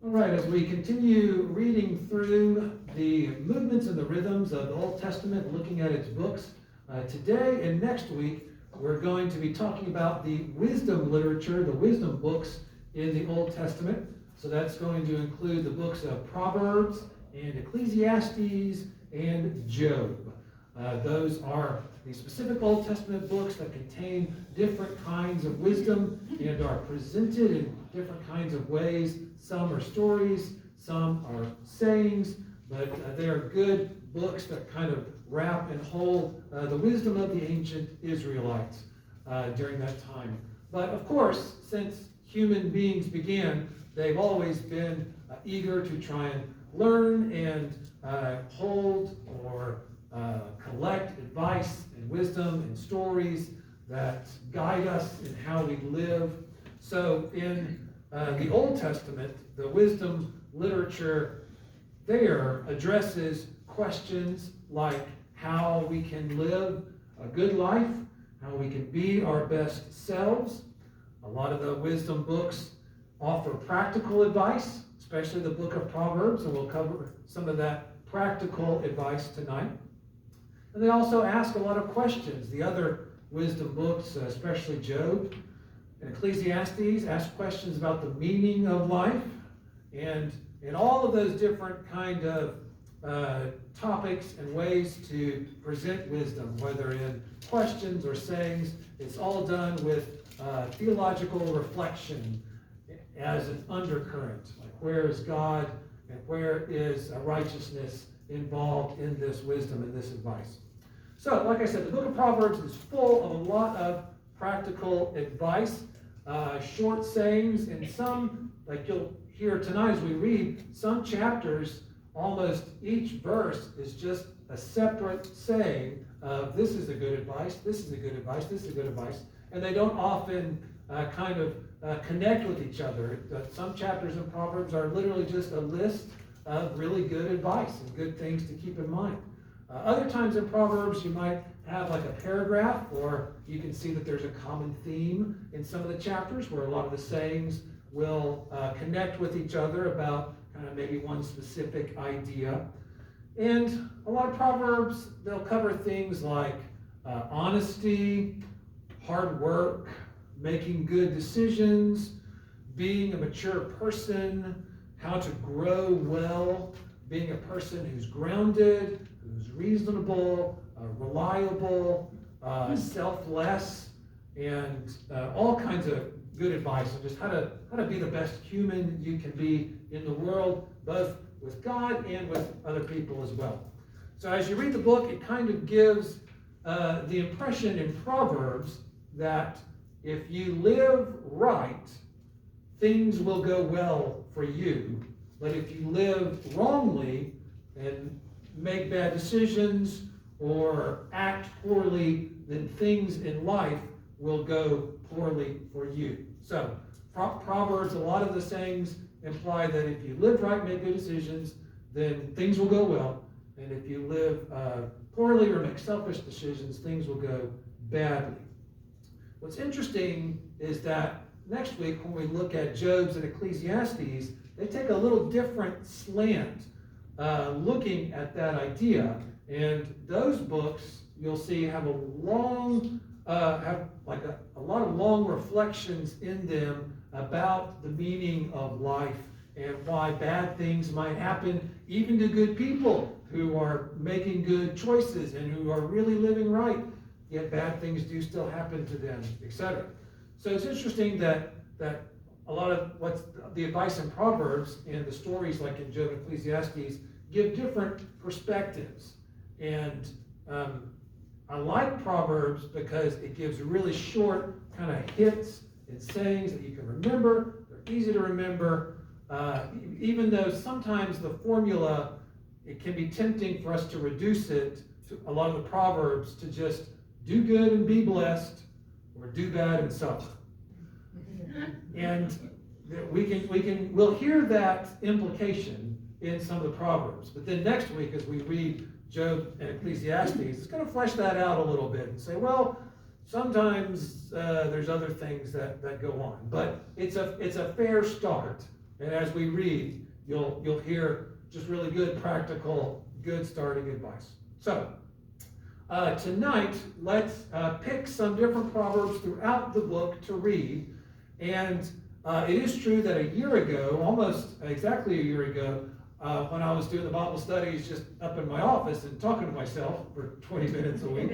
All right, as we continue reading through the movements and the rhythms of the Old Testament, looking at its books, today and next week, we're going to be talking about the wisdom literature, the wisdom books in the Old Testament. So that's going to include the books of Proverbs and Ecclesiastes and Job. Those are the specific Old Testament books that contain different kinds of wisdom and are presented in different kinds of ways. Some are stories, some are sayings, but they are good books that kind of wrap and hold the wisdom of the ancient Israelites during that time. But of course, since human beings began, they've always been eager to try and learn and hold or collect advice and wisdom and stories that guide us in how we live. So in the Old Testament, the wisdom literature there addresses questions like how we can live a good life, how we can be our best selves. A lot of the wisdom books offer practical advice, especially the Book of Proverbs, and we'll cover some of that practical advice tonight. And they also ask a lot of questions. The other wisdom books, especially Job and Ecclesiastes, ask questions about the meaning of life and all of those different kind of topics and ways to present wisdom, whether in questions or sayings. It's all done with theological reflection as an undercurrent. Like, where is God and where is righteousness involved in this wisdom and this advice? So, like I said, the Book of Proverbs is full of a lot of practical advice, short sayings, and some, like you'll hear tonight as we read, some chapters, almost each verse is just a separate saying of this is a good advice, this is a good advice, this is a good advice, and they don't often connect with each other. Some chapters in Proverbs are literally just a list of really good advice and good things to keep in mind. Other times in Proverbs, you might have like a paragraph, or you can see that there's a common theme in some of the chapters where a lot of the sayings will connect with each other about kind of maybe one specific idea. And a lot of Proverbs, they'll cover things like honesty, hard work, making good decisions, being a mature person, how to grow well, being a person who's grounded, who's reasonable, reliable, selfless, and all kinds of good advice on just how to be the best human you can be in the world, both with God and with other people as well. So as you read the book, it kind of gives the impression in Proverbs that if you live right, things will go well for you. But if you live wrongly and make bad decisions or act poorly, then things in life will go poorly for you. So Proverbs, a lot of the sayings imply that if you live right, make good decisions, then things will go well. And if you live poorly or make selfish decisions, things will go badly. What's interesting is that next week when we look at Job's and Ecclesiastes, they take a little different slant looking at that idea. And those books, you'll see, have a lot of long reflections in them about the meaning of life and why bad things might happen even to good people who are making good choices and who are really living right, yet bad things do still happen to them, etc. So it's interesting that a lot of what's the advice in Proverbs and the stories like in Job and Ecclesiastes give different perspectives. And I like Proverbs because it gives really short kind of hits and sayings that you can remember. They're easy to remember, even though sometimes the formula, it can be tempting for us to reduce it to a lot of the Proverbs to just do good and be blessed, or do bad and suffer. And we'll hear that implication in some of the Proverbs. But then next week, as we read Job and Ecclesiastes, it's going to flesh that out a little bit and say, well, sometimes there's other things that go on. But it's a fair start And as we read, you'll hear just really good, practical, good starting advice. So, tonight, let's pick some different Proverbs throughout the book to read. And it is true that a year ago, almost exactly a year ago, when I was doing the Bible studies just up in my office and talking to myself for 20 minutes a week,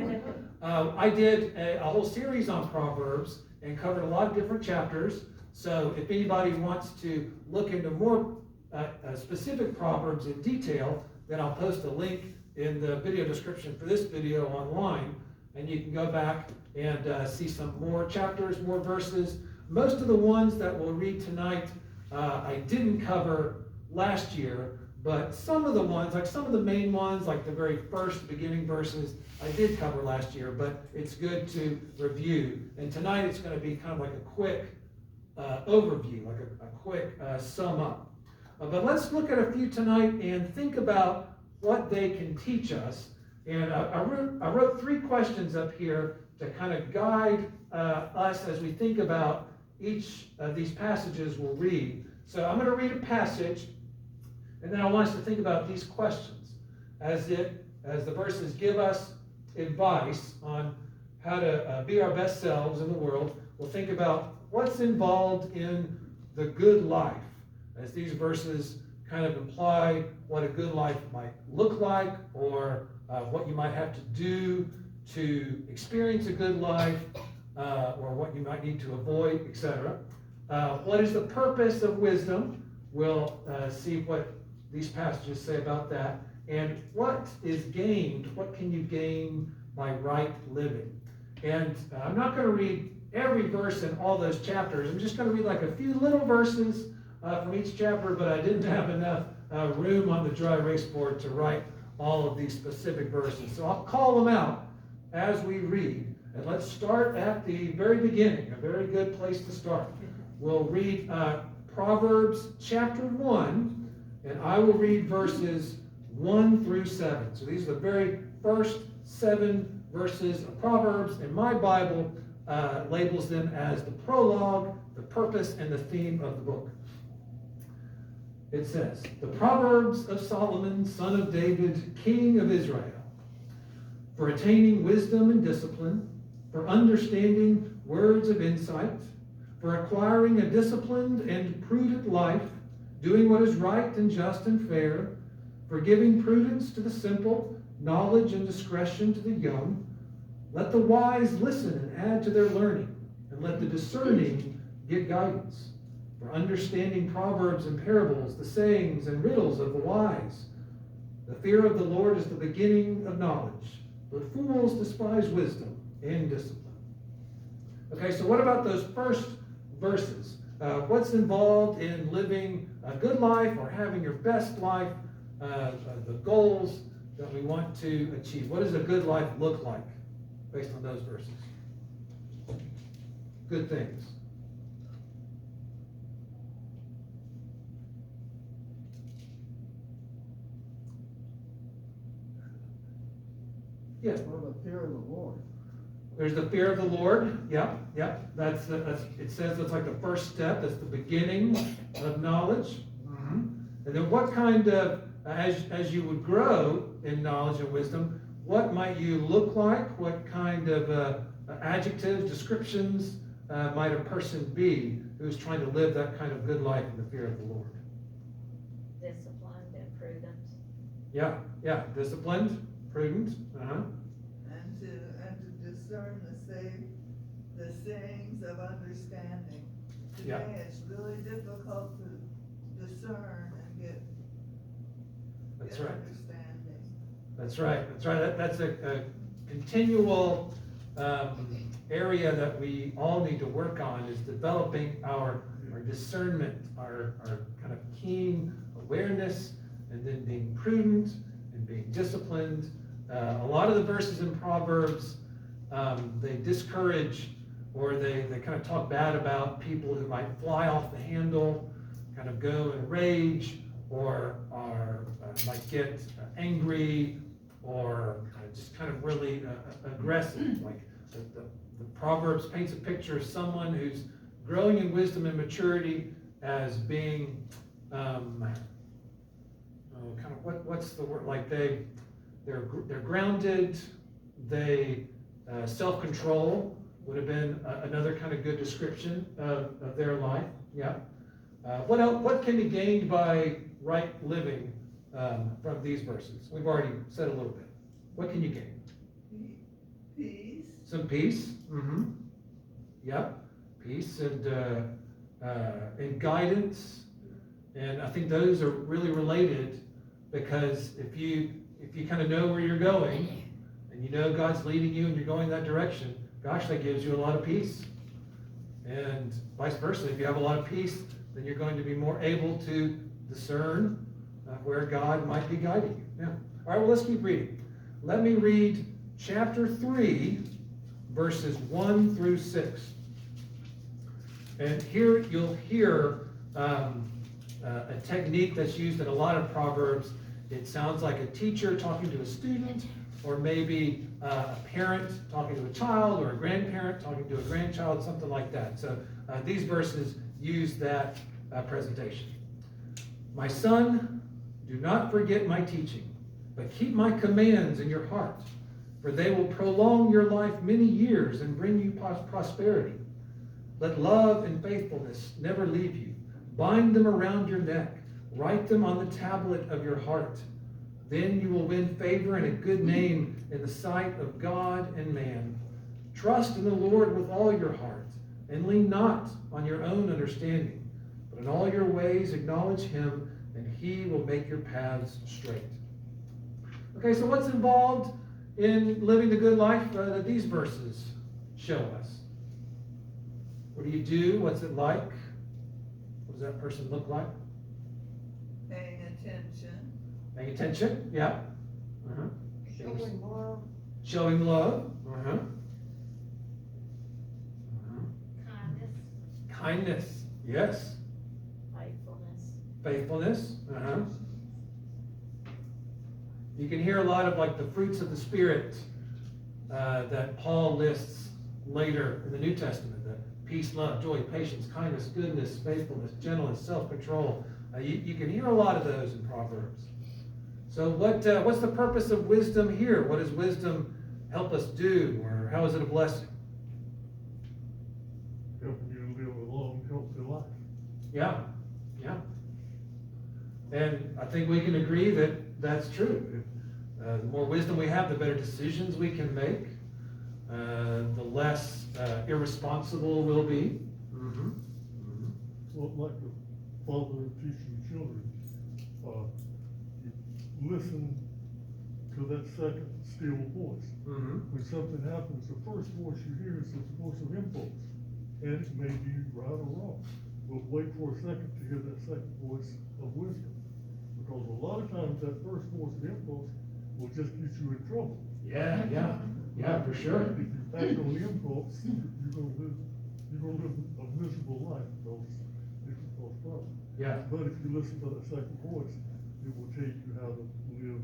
I did a whole series on Proverbs and covered a lot of different chapters. So if anybody wants to look into more specific Proverbs in detail, then I'll post a link in the video description for this video online, and you can go back and see some more chapters, more verses. Most of the ones that we'll read tonight I didn't cover last year, but some of the ones, like some of the main ones, like the very first beginning verses, I did cover last year, but it's good to review. And tonight it's going to be kind of like a quick overview, like a quick sum up. But let's look at a few tonight and think about what they can teach us. And I wrote 3 questions up here to kind of guide us as we think about each of these passages we'll read. So I'm going to read a passage, and then I want us to think about these questions as the verses give us advice on how to be our best selves in the world. We'll think about what's involved in the good life, as these verses kind of imply what a good life might look like, or what you might have to do to experience a good life, or what you might need to avoid, etc. What is the purpose of wisdom? We'll see what these passages say about that. And what is gained? What can you gain by right living? And I'm not going to read every verse in all those chapters. I'm just going to read like a few little verses from each chapter, but I didn't have enough room on the dry erase board to write all of these specific verses. So I'll call them out as we read. And let's start at the very beginning, a very good place to start. We'll read Proverbs chapter 1, and I will read verses 1 through 7. So these are the very first 7 verses of Proverbs, and my Bible labels them as the prologue, the purpose, and the theme of the book. It says, "The Proverbs of Solomon, son of David, king of Israel, for attaining wisdom and discipline, for understanding words of insight, for acquiring a disciplined and prudent life, doing what is right and just and fair, for giving prudence to the simple, knowledge and discretion to the young. Let the wise listen and add to their learning, and let the discerning get guidance. For understanding proverbs and parables, the sayings and riddles of the wise. The fear of the Lord is the beginning of knowledge, but fools despise wisdom and discipline." Okay, so what about those first verses? What's involved in living a good life or having your best life? The goals that we want to achieve. What does a good life look like based on those verses? Good things. Yes. Well, the fear of the Lord. There's the fear of the Lord. Yeah. That's it says that's like the first step. That's the beginning of knowledge. Mm-hmm. And then what kind of, as you would grow in knowledge and wisdom, what might you look like? What kind of adjectives, descriptions might a person be who's trying to live that kind of good life in the fear of the Lord? Disciplined and prudent. Yeah. Disciplined, prudent. And to discern the sayings of understanding. Today it's really difficult to discern and get right. Understanding. That's right. That's a continual area that we all need to work on, is developing our discernment, our kind of keen awareness, and then being prudent and being disciplined. A lot of the verses in Proverbs, they discourage, or they kind of talk bad about people who might fly off the handle, kind of go in rage, or might get angry, or just kind of really aggressive. Like the Proverbs paints a picture of someone who's growing in wisdom and maturity, as being, kind of what's the word? Like they're grounded. They self-control would have been another kind of good description of their life. Yeah. What else? What can be gained by right living from these verses? We've already said a little bit. What can you gain? Peace. Some peace. Mm-hmm. Yep. Peace and guidance. And I think those are really related, because if you kind of know where you're going, and you know God's leading you and you're going that direction, gosh, that gives you a lot of peace. And vice versa, if you have a lot of peace, then you're going to be more able to discern where God might be guiding you. Yeah. All right, well, let's keep reading. Let me read chapter 3, verses 1 through 6. And here you'll hear a technique that's used in a lot of Proverbs. It sounds like a teacher talking to a student, or maybe a parent talking to a child, or a grandparent talking to a grandchild, something like that. So these verses use that presentation. My son, do not forget my teaching, but keep my commands in your heart, for they will prolong your life many years and bring you prosperity. Let love and faithfulness never leave you. Bind them around your neck. Write them on the tablet of your heart. Then you will win favor and a good name in the sight of God and man. Trust in the Lord with all your heart, and lean not on your own understanding, but in all your ways acknowledge him, and he will make your paths straight. Okay, so what's involved in living the good life that these verses show us? What do you do? What's it like? What does that person look like? Paying attention. Paying attention, yeah. Uh-huh. Showing love. Showing love. Uh-huh. Uh-huh. Kindness, yes. Faithfulness. Uh-huh. You can hear a lot of like the fruits of the Spirit that Paul lists later in the New Testament. Peace, love, joy, patience, kindness, goodness, faithfulness, gentleness, self-control. You can hear a lot of those in Proverbs. So what's the purpose of wisdom here? What does wisdom help us do, or how is it a blessing? Helping you live a long, healthy life. Yeah, yeah. And I think we can agree that that's true. The more wisdom we have, the better decisions we can make. The less irresponsible we'll be. Mm-hmm. Mm-hmm. Well, like the father teaching children, you listen to that second still voice. Mm-hmm. When something happens, the first voice you hear is the voice of impulse, and it may be right or wrong. But wait for a second to hear that second voice of wisdom, because a lot of times that first voice of impulse will just get you in trouble. Yeah, for sure. If you act on the impulse, you're gonna live a miserable life, because it can cause problems. Yeah. But if you listen to that second voice, it will teach you how to live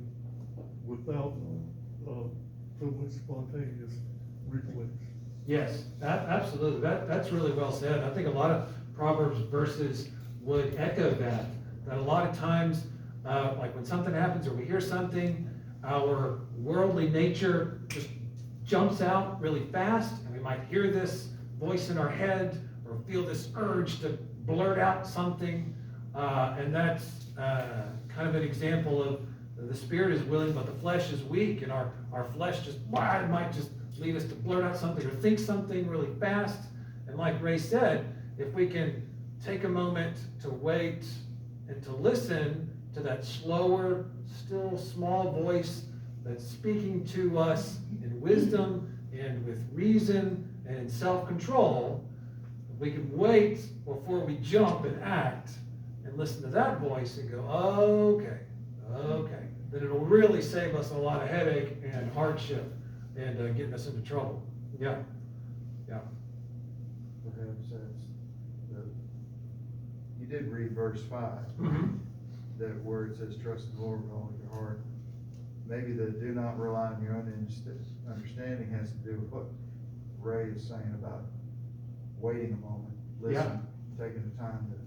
without so much spontaneous reflex. Yes, absolutely. That's really well said. I think a lot of Proverbs verses would echo that a lot of times, like when something happens or we hear something, our worldly nature just jumps out really fast, and we might hear this voice in our head or feel this urge to blurt out something, and that's kind of an example of the spirit is willing but the flesh is weak, and our flesh just might just lead us to blurt out something or think something really fast. And like Ray said, if we can take a moment to wait and to listen to that slower, still small voice that's speaking to us in wisdom and with reason and in self-control, if we can wait before we jump and act and listen to that voice and go, okay, then it'll really save us a lot of headache and hardship and getting us into trouble. Yeah. Perhaps you did read verse 5, Mm-hmm. that where it says, trust the Lord with all your heart. Maybe the do not rely on your own understanding has to do with what Ray is saying about waiting a moment, listening, taking the time to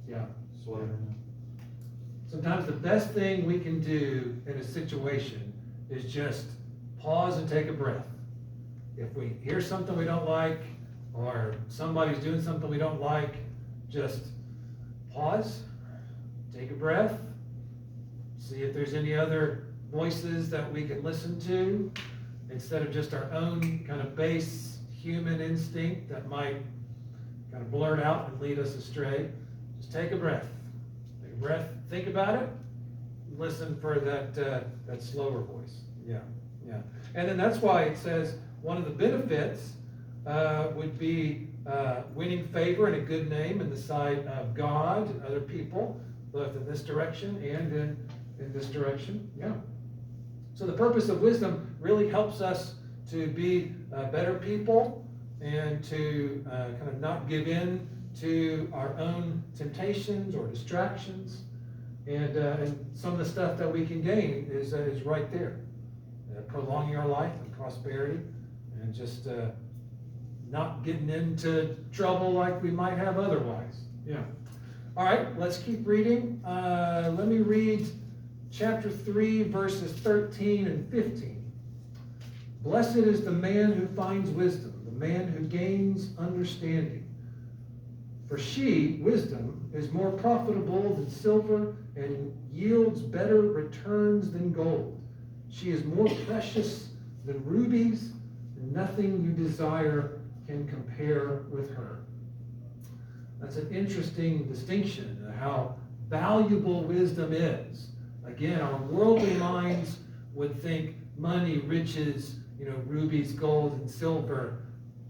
Yeah. Slow down. Sometimes the best thing we can do in a situation is just pause and take a breath. If we hear something we don't like, or somebody's doing something we don't like, just pause, take a breath, see if there's any other voices that we can listen to, instead of just our own kind of base human instinct that might kind of blurt out and lead us astray. Just take a breath. Take a breath, think about it, listen for that slower voice. Yeah, yeah. And then that's why it says one of the benefits would be winning favor and a good name in the sight of God and other people, both in this direction and in this direction. Yeah. So the purpose of wisdom really helps us to be better people and to kind of not give in to our own temptations or distractions. And some of the stuff that we can gain is right there. Prolonging our life and prosperity, and just not getting into trouble like we might have otherwise. Yeah. All right, let's keep reading. Let me read chapter 3, verses 13 and 15. Blessed is the man who finds wisdom, the man who gains understanding. For she, wisdom, is more profitable than silver and yields better returns than gold. She is more precious than rubies, and nothing you desire can compare with her. That's an interesting distinction of how valuable wisdom is. Again, our worldly minds would think money, riches, rubies, gold, and silver,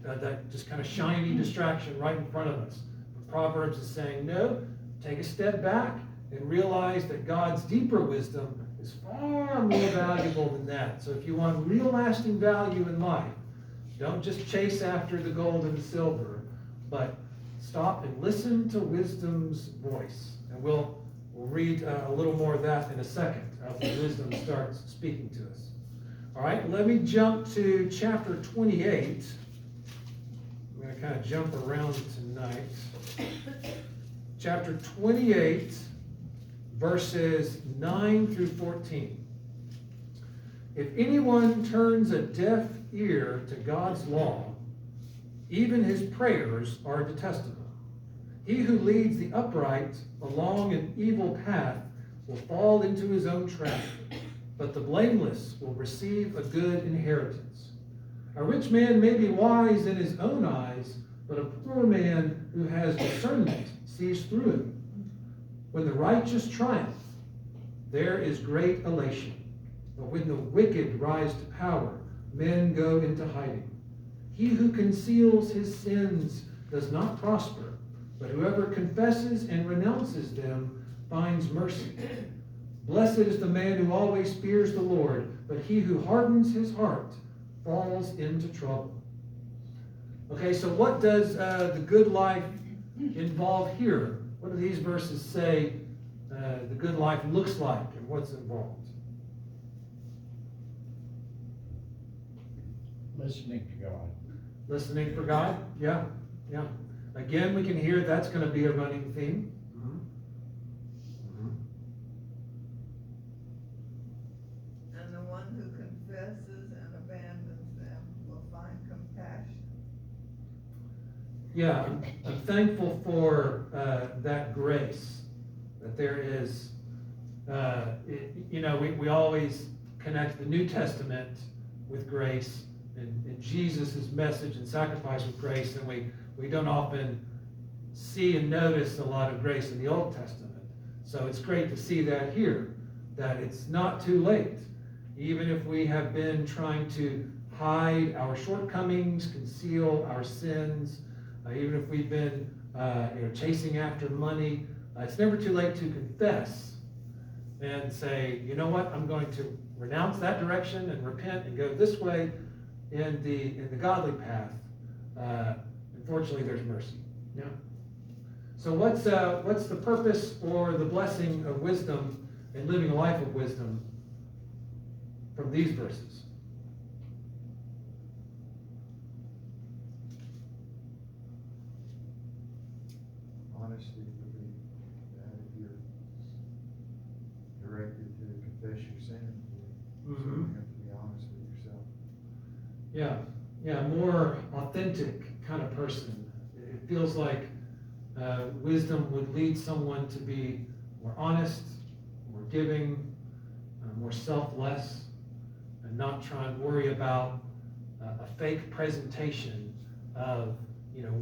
that just kind of shiny distraction right in front of us. But Proverbs is saying, no, take a step back and realize that God's deeper wisdom is far more valuable than that. So if you want real lasting value in life, don't just chase after the gold and the silver, but stop and listen to wisdom's voice. And we'll read a little more of that in a second after wisdom starts speaking to us. All right, let me jump to chapter 28. I'm going to kind of jump around tonight. Chapter 28, verses 9 through 14. If anyone turns a deaf ear to God's law, even his prayers are detestable. He who leads the upright along an evil path will fall into his own trap, but the blameless will receive a good inheritance. A rich man may be wise in his own eyes, but a poor man who has discernment sees through him. When the righteous triumph, there is great elation. But when the wicked rise to power, men go into hiding. He who conceals his sins does not prosper, but whoever confesses and renounces them finds mercy. Blessed is the man who always fears the Lord, but he who hardens his heart falls into trouble. Okay, so what does the good life involve here? What do these verses say the good life looks like and what's involved? Listening to God. Listening for God? Yeah, yeah. Again, we can hear that's going to be a running theme. And the one who confesses and abandons them will find compassion. Yeah, I'm thankful for that grace, that there is, we always connect the New Testament with grace and Jesus' message and sacrifice with grace, and we don't often see and notice a lot of grace in the Old Testament. So it's great to see that here, that it's not too late. Even if we have been trying to hide our shortcomings, conceal our sins, even if we've been chasing after money, it's never too late to confess and say, you know what, I'm going to renounce that direction and repent and go this way in the godly path. Unfortunately, there's mercy. Yeah. So what's the purpose or the blessing of wisdom and living a life of wisdom from these verses? Honesty would be confess your sin. So Mhm. you have to be honest with yourself. Yeah, more authentic kind of person. It feels like wisdom would lead someone to be more honest, more giving, more selfless, and not try and worry about a fake presentation of,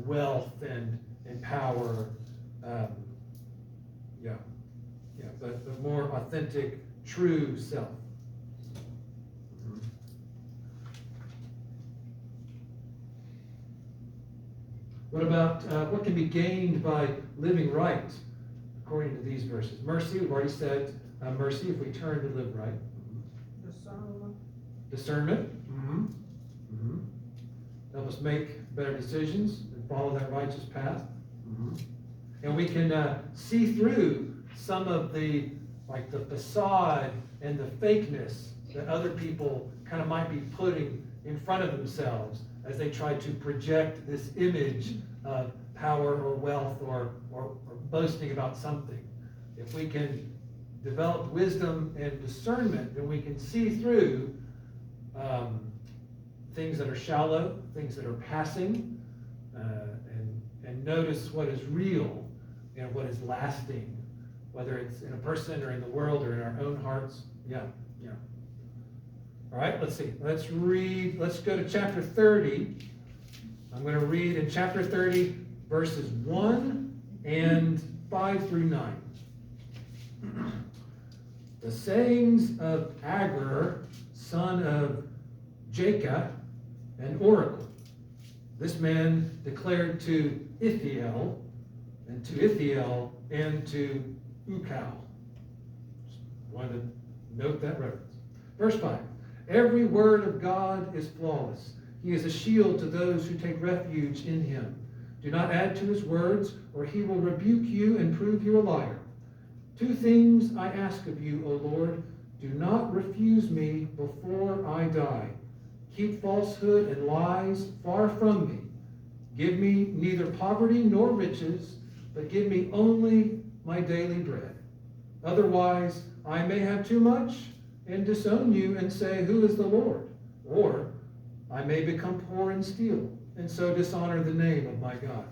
wealth and power. Um, but the more authentic, true self. What about what can be gained by living right, according to these verses? Mercy, we've already said mercy if we turn to live right. Discernment. Discernment. Help us make better decisions and follow that righteous path. And we can see through some of the facade and the fakeness that other people kind of might be putting in front of themselves as they try to project this image of power or wealth or boasting about something. If we can develop wisdom and discernment, then we can see through things that are shallow, things that are passing, and notice what is real and what is lasting, whether it's in a person or in the world or in our own hearts. Yeah. All right, let's see. Let's read. Let's go to chapter 30. I'm going to read in chapter 30, verses 1 and 5 through 9. The sayings of Agur, son of Jacob, an oracle. This man declared to Ithiel, and to Ithiel, and to Ukal. Just wanted to note that reference. Verse 5. Every word of God is flawless. He is a shield to those who take refuge in him. Do not add to his words, or he will rebuke you and prove you a liar. 2 things I ask of you, O Lord. Do not refuse me before I die. Keep falsehood and lies far from me. Give me neither poverty nor riches, but give me only my daily bread. Otherwise, I may have too much and disown you and say, who is the Lord? Or I may become poor and steal, and so dishonor the name of my God.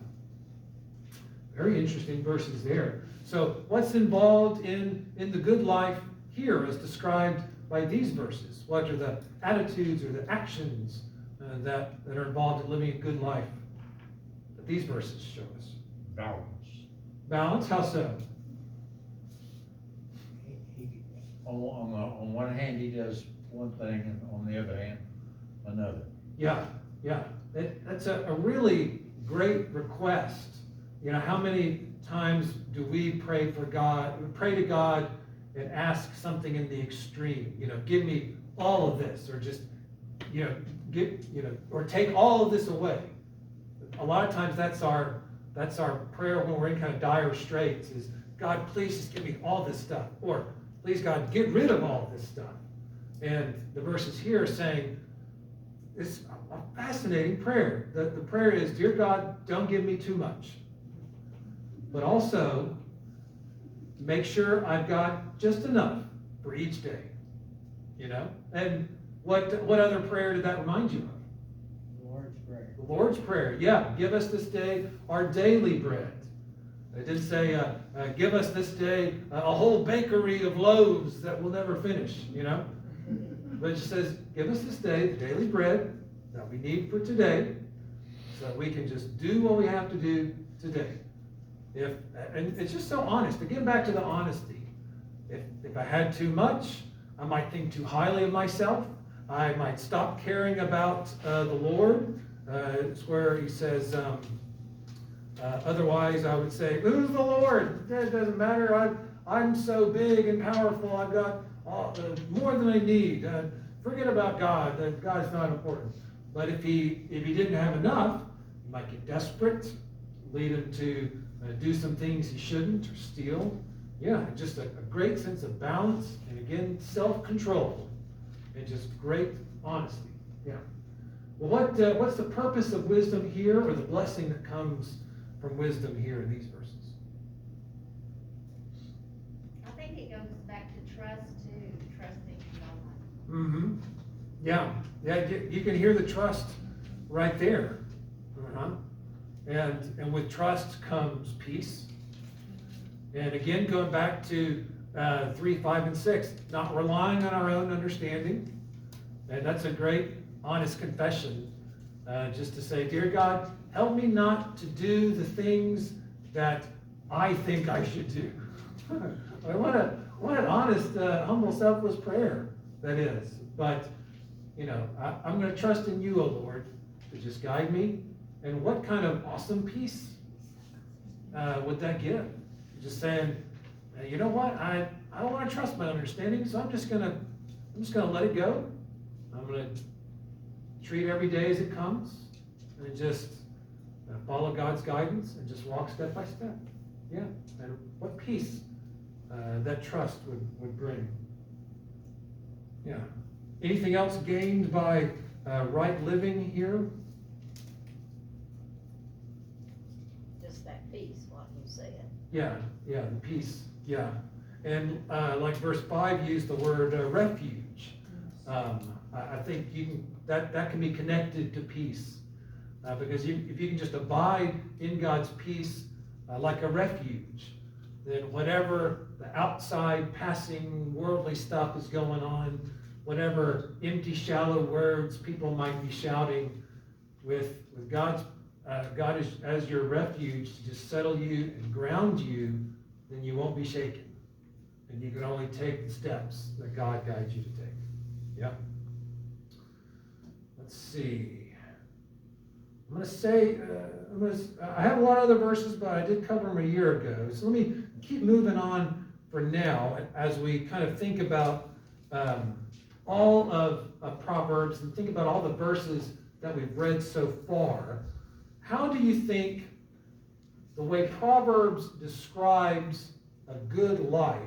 Very interesting verses there. So what's involved in the good life here as described by these verses? What are the attitudes or the actions that are involved in living a good life that these verses show us? Balance. Balance? How so? On one hand, he does one thing, and on the other hand, another. Yeah. That's a really great request. How many times do we pray for God? We pray to God and ask something in the extreme. Give me all of this, or just, or take all of this away. A lot of times that's our prayer when we're in kind of dire straits. Is God, please just give me all this stuff, or please God, get rid of all of this stuff. And the verses here are saying it's a fascinating prayer. The prayer is, dear God, don't give me too much, but also make sure I've got just enough for each day. And what other prayer did that remind you of? The Lord's Prayer. The Lord's Prayer. Yeah, give us this day our daily bread. It didn't say, give us this day a whole bakery of loaves that we'll never finish, But it just says, give us this day the daily bread that we need for today, so that we can just do what we have to do today. And it's just so honest. Again, back to the honesty. If I had too much, I might think too highly of myself. I might stop caring about the Lord. It's where he says, otherwise, I would say, who's the Lord? It doesn't matter. I'm so big and powerful. I've got more than I need. Forget about God. God's not important. But if he didn't have enough, he might get desperate, lead him to do some things he shouldn't, or steal. Yeah, just a great sense of balance, and again, self-control, and just great honesty. Yeah. Well, what's the purpose of wisdom here, or the blessing that comes from wisdom here in these verses? I think it goes back to trust too. trusting God. Mm-hmm. Yeah, you can hear the trust right there. Uh-huh. And with trust comes peace. And again, going back to 3, 5, and 6, not relying on our own understanding. And that's a great, honest confession. Just to say, dear God, help me not to do the things that I think I should do. What an honest, humble, selfless prayer that is. But, I'm going to trust in you, O Lord, to just guide me. And what kind of awesome peace would that give? Just saying, you know what? I don't want to trust my understanding, so I'm just gonna let it go. I'm gonna treat every day as it comes, and just follow God's guidance and just walk step by step. Yeah, and what peace that trust would bring. Yeah. Anything else gained by right living here? Just that peace, what you said. Yeah, the peace, yeah. And like verse 5 used the word refuge. I think that can be connected to peace. Because if you can just abide in God's peace like a refuge, then whatever the outside passing worldly stuff is going on, whatever empty, shallow words people might be shouting, with God as your refuge to just settle you and ground you, then you won't be shaken. And you can only take the steps that God guides you to take. Yeah. Let's see. I'm going to say, I have a lot of other verses, but I did cover them a year ago. So let me keep moving on for now as we kind of think about all of Proverbs and think about all the verses that we've read so far. How do you think the way Proverbs describes a good life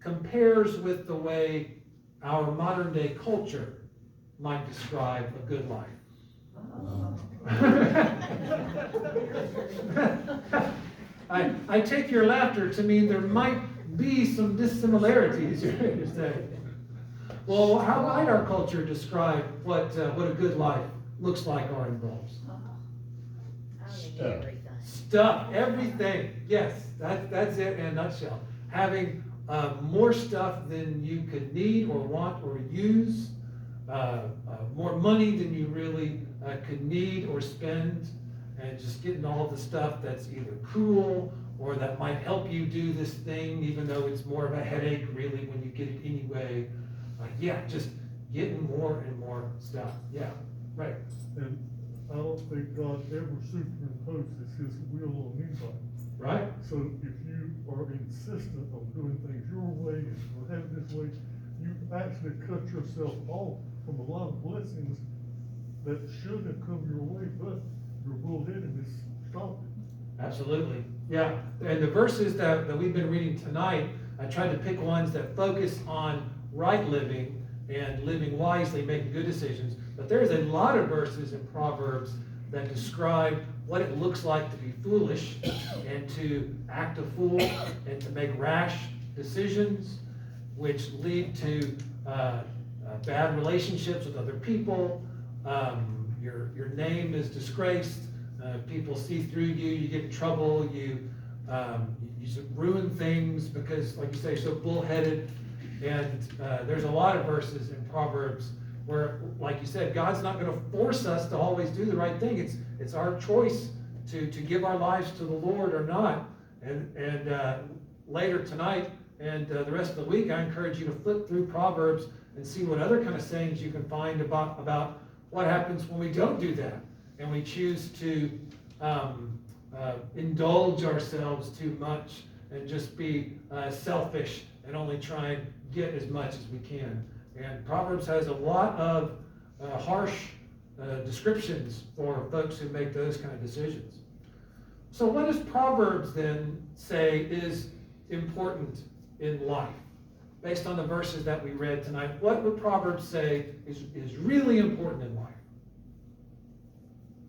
compares with the way our modern day culture might describe a good life? I take your laughter to mean there might be some dissimilarities, you're saying. Well, how might our culture describe what a good life looks like or involves? Stuff, everything. Yes, that's it in a nutshell. Having more stuff than you could need or want or use, more money than you really could need or spend, and just getting all the stuff that's either cool or that might help you do this thing, even though it's more of a headache really when you get it anyway. Just getting more and more stuff. Yeah, right. And I don't think God ever superimposes his will on anybody. Right. So if you are insistent on doing things your way and will have it this way, you actually cut yourself off from a lot of blessings that should have come your way, but your bullheadedness stopped it. Absolutely. Yeah. And the verses that we've been reading tonight, I tried to pick ones that focus on right living and living wisely, making good decisions. But there's a lot of verses in Proverbs that describe what it looks like to be foolish and to act a fool and to make rash decisions, which lead to bad relationships with other people. Your name is disgraced. People see through you. You get in trouble. You ruin things because, like you say, you're so bullheaded. And there's a lot of verses in Proverbs where, like you said, God's not going to force us to always do the right thing. It's our choice to give our lives to the Lord or not. And later tonight and the rest of the week, I encourage you to flip through Proverbs and see what other kind of sayings you can find about what happens when we don't do that and we choose to indulge ourselves too much and just be selfish and only try and get as much as we can. And Proverbs has a lot of harsh descriptions for folks who make those kind of decisions. So what does Proverbs then say is important in life? Based on the verses that we read tonight, what would Proverbs say is really important in life?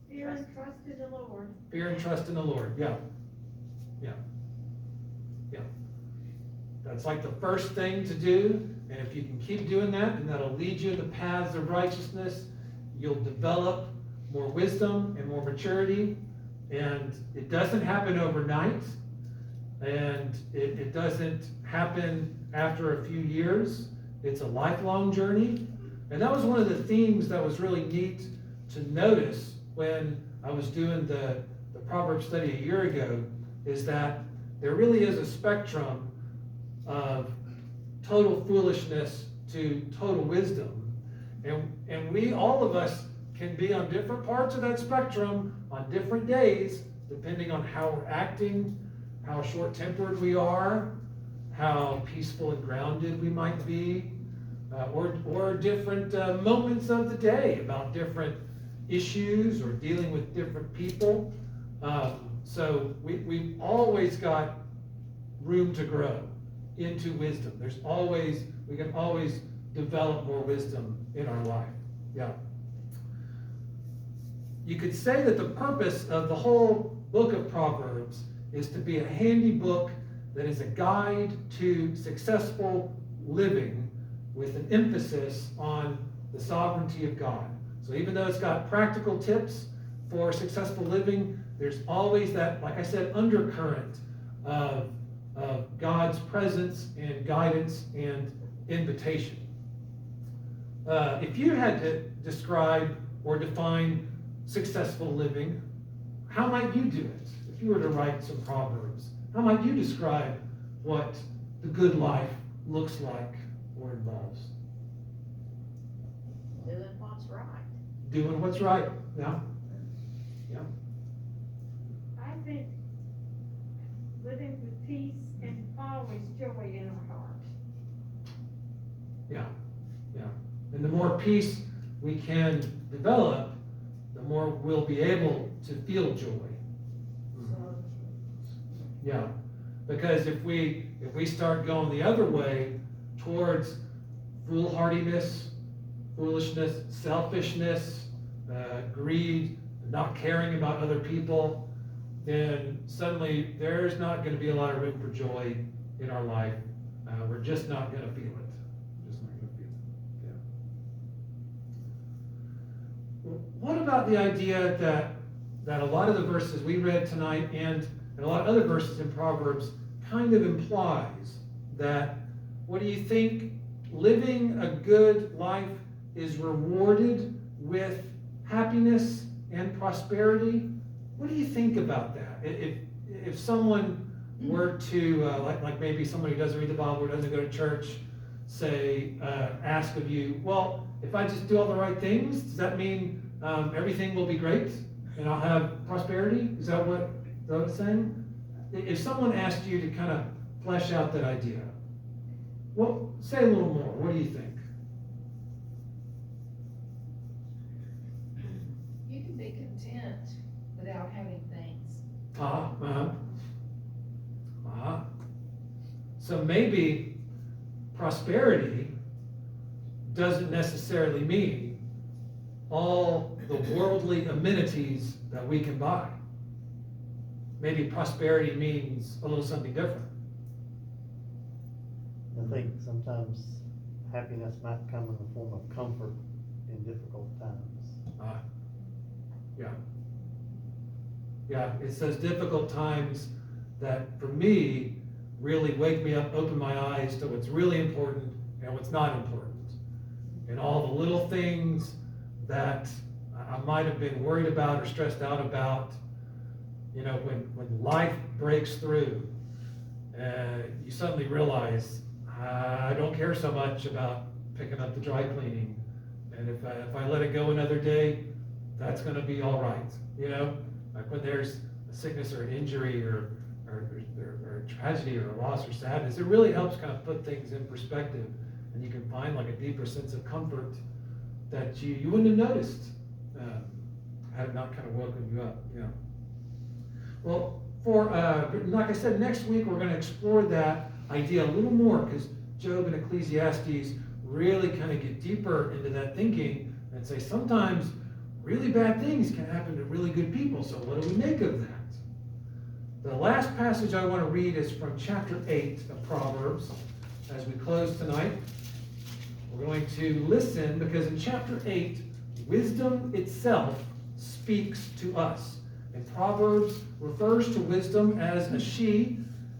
Fear and trust in the Lord. Fear and trust in the Lord, yeah. That's like the first thing to do, And if you can keep doing that, and that'll lead you in the paths of righteousness, you'll develop more wisdom and more maturity. And it doesn't happen overnight. And it doesn't happen after a few years. It's a lifelong journey. And that was one of the themes that was really neat to notice when I was doing the Proverbs study a year ago, is that there really is a spectrum of total foolishness to total wisdom. And we, all of us, can be on different parts of that spectrum on different days, depending on how we're acting, how short-tempered we are, how peaceful and grounded we might be, or different moments of the day about different issues or dealing with different people. So we've always got room to grow into wisdom. We can always develop more wisdom in our life. Yeah. You could say that the purpose of the whole book of Proverbs is to be a handy book that is a guide to successful living with an emphasis on the sovereignty of God. So even though it's got practical tips for successful living, there's always that, like I said, undercurrent of God's presence and guidance and invitation. If you had to describe or define successful living, how might you do it? If you were to write some Proverbs, how might you describe what the good life looks like or involves? Doing what's right. Doing what's right. Yeah. Yeah. I think living with peace and always joy in our heart. Yeah. Yeah. And the more peace we can develop, the more we'll be able to feel joy. Yeah. Because if we start going the other way towards foolhardiness, foolishness, selfishness, greed, not caring about other people, then suddenly there's not going to be a lot of room for joy in our life. We're just not going to feel it. Just not going to feel it. Yeah. What about the idea that a lot of the verses we read tonight and a lot of other verses in Proverbs kind of implies that, what do you think, living a good life is rewarded with happiness and prosperity? What do you think about that? If someone were to, like maybe somebody who doesn't read the Bible or doesn't go to church, say, ask of you, well, if I just do all the right things, does that mean everything will be great and I'll have prosperity? Is that what it's saying? If someone asked you to kind of flesh out that idea, well, say a little more. What do you think? You can be content without having things. So maybe prosperity doesn't necessarily mean all the worldly amenities that we can buy. Maybe prosperity means a little something different. I think sometimes happiness might come in the form of comfort in difficult times. Yeah, it's those difficult times that, for me, really wake me up, open my eyes to what's really important and what's not important. And all the little things that I might have been worried about or stressed out about, you know, when life breaks through, you suddenly realize, I don't care so much about picking up the dry cleaning. And if I let it go another day, that's going to be all right. You know, like when there's a sickness or an injury or a tragedy or a loss or sadness, it really helps kind of put things in perspective. And you can find like a deeper sense of comfort that you wouldn't have noticed had it not kind of woken you up. Yeah. Well, like I said, next week we're going to explore that idea a little more, because Job and Ecclesiastes really kind of get deeper into that thinking and say sometimes really bad things can happen to really good people. So what do we make of that? The last passage I want to read is from chapter 8 of Proverbs as we close tonight. We're going to listen because in chapter 8, wisdom itself speaks to us. And Proverbs refers to wisdom as a she,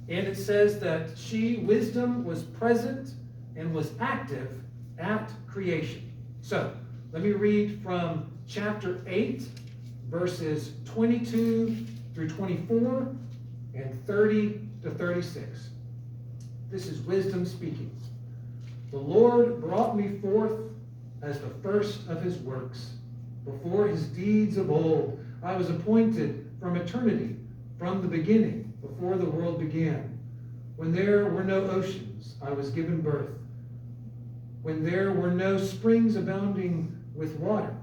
and it says that she, wisdom, was present and was active at creation. So, let me read from chapter 8, verses 22 through 24 and 30 to 36. This is wisdom speaking. The Lord brought me forth as the first of his works. Before his deeds of old, I was appointed from eternity, from the beginning, before the world began. When there were no oceans, I was given birth. When there were no springs abounding with water,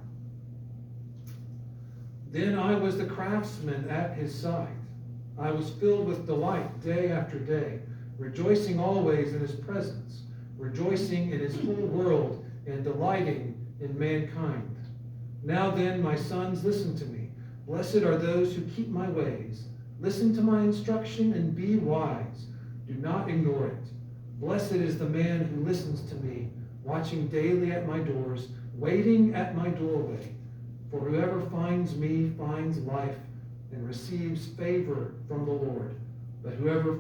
then I was the craftsman at his side. I was filled with delight day after day, rejoicing always in his presence, rejoicing in his whole world and delighting in mankind. Now then, my sons, listen to me. Blessed are those who keep my ways. Listen to my instruction and be wise. Do not ignore it. Blessed is the man who listens to me, watching daily at my doors, waiting at my doorway. For whoever finds me finds life and receives favor from the Lord. But whoever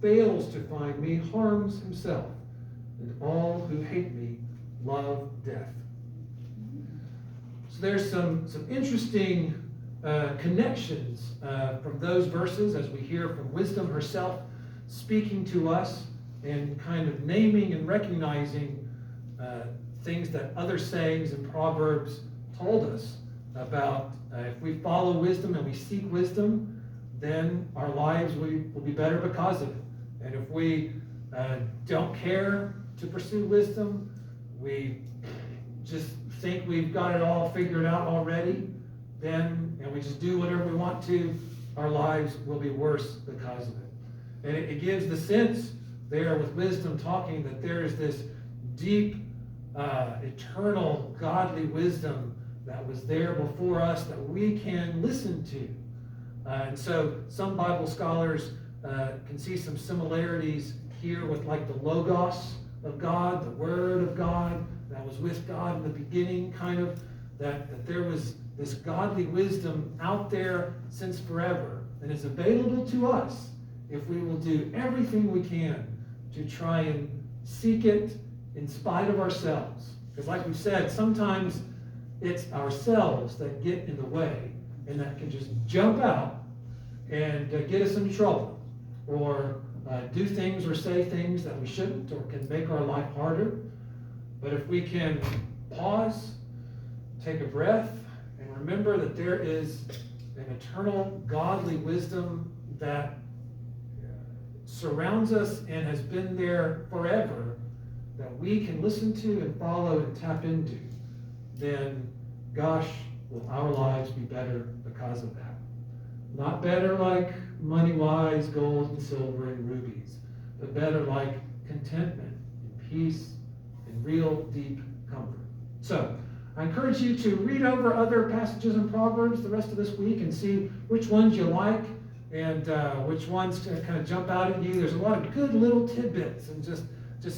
fails to find me harms himself, and all who hate me love death. So there's some interesting connections from those verses as we hear from wisdom herself speaking to us and kind of naming and recognizing things that other sayings and proverbs told us about. If we follow wisdom and we seek wisdom, then our lives will be better because of it. And if we don't care to pursue wisdom, we just think we've got it all figured out already, and we just do whatever we want to, our lives will be worse because of it. And it gives the sense there with wisdom talking that there is this deep, eternal, godly wisdom that was there before us that we can listen to. And so some Bible scholars can see some similarities here with like the Logos of God, the Word of God that was with God in the beginning, kind of, that there was this godly wisdom out there since forever and is available to us if we will do everything we can to try and seek it in spite of ourselves. Because like we've said, sometimes it's ourselves that get in the way and that can just jump out and get us into trouble, or do things or say things that we shouldn't, or can make our life harder. But if we can pause, take a breath, and remember that there is an eternal godly wisdom that surrounds us and has been there forever, that we can listen to and follow and tap into, then gosh, will our lives be better because of that. Not better like money-wise, gold and silver and rubies, but better like contentment and peace and real deep comfort. So, I encourage you to read over other passages in Proverbs the rest of this week and see which ones you like and which ones kind of jump out at you. There's a lot of good little tidbits and just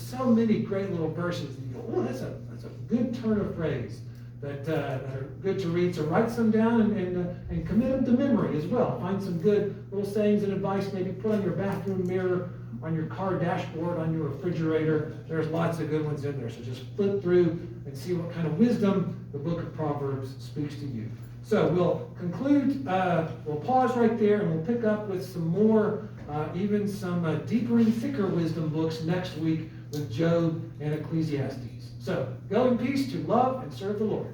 so many great little verses. And you go, oh, that's a good turn of phrase that are good to read. So write some down and commit them to memory as well. Find some good little sayings and advice, maybe put on your bathroom mirror, on your car dashboard, on your refrigerator. There's lots of good ones in there. So just flip through and see what kind of wisdom the book of Proverbs speaks to you. So we'll conclude, we'll pause right there, and we'll pick up with some more, even some deeper and thicker wisdom books next week with Job and Ecclesiastes. So go in peace to love and serve the Lord.